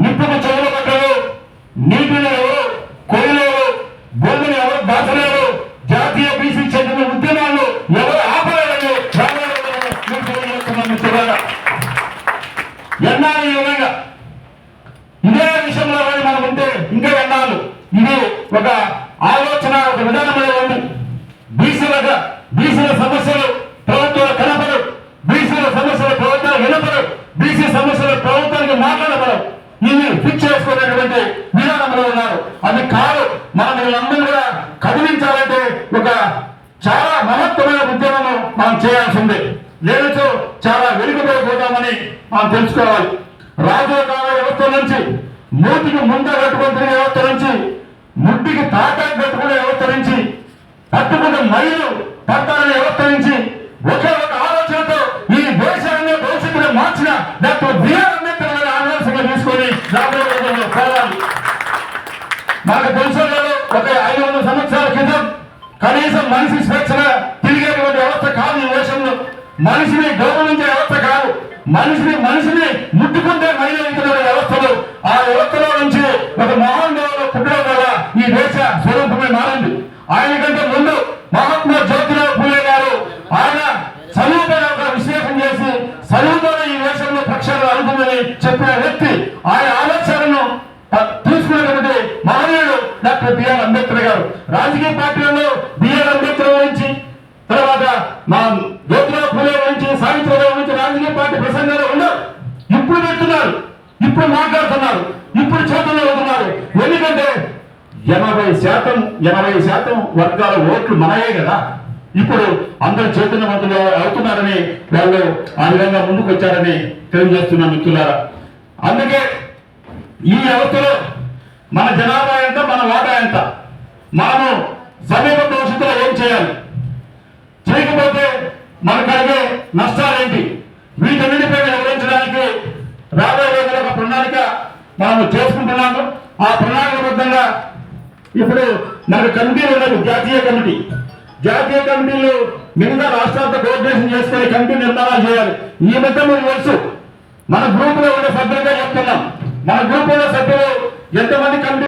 నిప్పుకు చెవులు పట్టరు, నీటిని ఎవరు కొయ్యలేరు, భూమిని ఎవరు దాచలేరు, జాతీయ బీసీ చైతన్య ఉద్యమాలు ఎవరు ఆపలేరని ఎన్నాళ్ళు ఈ విధంగా ఇదే విషయంలో మనం ఉంటే ఇంకా ఎన్నాళ్ళు ఇది ఒక ఆలోచన, ఒక విధానమైన ఉంది. బీసీల సమస్యలు ప్రభుత్వాలు కనపడు, బీసీల సమస్యలు ప్రభుత్వాలు వినపడు, బీసీ సమస్యలు ప్రభుత్వానికి మాట్లాడపడవు. ఇవి ఫిక్స్ చేసుకునేటువంటి విధానంలో ఉన్నారు. అది కాదు, మనం వీళ్ళందరూ కూడా కదిలించాలంటే ఒక చాలా మహత్తరమైన ఉద్యమం మనం చేయాల్సిందే. లేనిచో చాలా వెనుకబడిపోతామని మనం తెలుసుకోవాలి. రాజుల కాల వ్యవస్థ నుంచి, మూతికి ముంద కట్టుకుంటున్న వ్యవస్థ నుంచి, ముట్టికి తాటాకు కట్టుకునే వ్యవస్థ నుంచి, పట్టుకున్న మైలు పట్టాలనే వ్యవస్థ నుంచి ఒకే ఒక ఆలోచనతో ఈ దేశాన్ని భవిష్యత్తులో మార్చిన డాక్టర్ బిఆర్ అంబేద్కర్ గారి ఆదర్శంగా తీసుకొని రాబోయే రోజుల్లో పోరాడాలి. మనకు తెలుసో లేదో, ఒక 500 సంవత్సరాల క్రితం కనీసం మనిషి స్వేచ్ఛగా తిరిగేటువంటి వ్యవస్థ కాదు ఈ దేశంలో. మనిషిని గౌరవించే వ్యవస్థ కాదు, మనిషిని ముట్టుకుంటే మైలుతున్న వ్యవస్థలు. ఆ వ్యవస్థలో నుంచి ఒక మహానుభావులు పుట్టడం వల్ల ఈ దేశ స్వరూపమే మారింది. ఆయన కంటే ముందు మహాత్మా జ్యోతిరావు పూలే గారు ఆయన చదువుపైన ఒక విశ్లేషణ చేసి చదువుతోనే ఈ దేశంలో ప్రక్షాళన అవుతుందని చెప్పిన వ్యక్తి, ఆయన ఆలోచనలను తీసుకున్నటువంటి మహనీయుడు డాక్టర్ బిఆర్ అంబేద్కర్ గారు. రాజకీయ పార్టీలలో బిఆర్ అంబేద్కర్ గురించి, తర్వాత మా జ్యోతిరావు పూలే గురించి, సావిత్రిబాయి గురించి రాజకీయ పార్టీ ప్రసంగాలు ఉండవు. ఇప్పుడు పెడుతున్నారు, ఇప్పుడు మాట్లాడుతున్నారు, ఇప్పుడు చేతుల్లో అవుతున్నారు. ఎందుకంటే 80% వర్గాల ఓట్లు మనయే కదా. ఇప్పుడు అందరూ చైతన్యవంతులు అవుతున్నారని వాళ్ళు ఆ విధంగా ముందుకు వచ్చారని తెలియజేస్తున్న మిత్రులారా. అందుకే ఈ వ్యవస్థలో మన జనాభా ఎంత, మన వాటా ఎంత, మనము సమీప భవిష్యత్తులో ఏం చేయాలి, చేయకపోతే మనకు కలిగే నష్టాలేంటి, వీటన్నిటిపై వివరించడానికి రాబోయే రోజుల ఒక ప్రణాళిక మనము చేసుకుంటున్నాము. ఆ ప్రణాళికబద్ధంగా ఇప్పుడు మనకు కమిటీలు ఉన్నది, జాతీయ కమిటీలు మిగతా రాష్ట్రాలతో కోఆర్డినేషన్ చేసుకుని కమిటీ నిర్మాణాలు చేయాలి. ఈ మధ్య మీరు తెలుసు, మన గ్రూప్ లో ఉండే సభ్యులుగా చెప్తున్నాం, మన గ్రూప్ లో సభ్యులు ఎంతమంది కమిటీ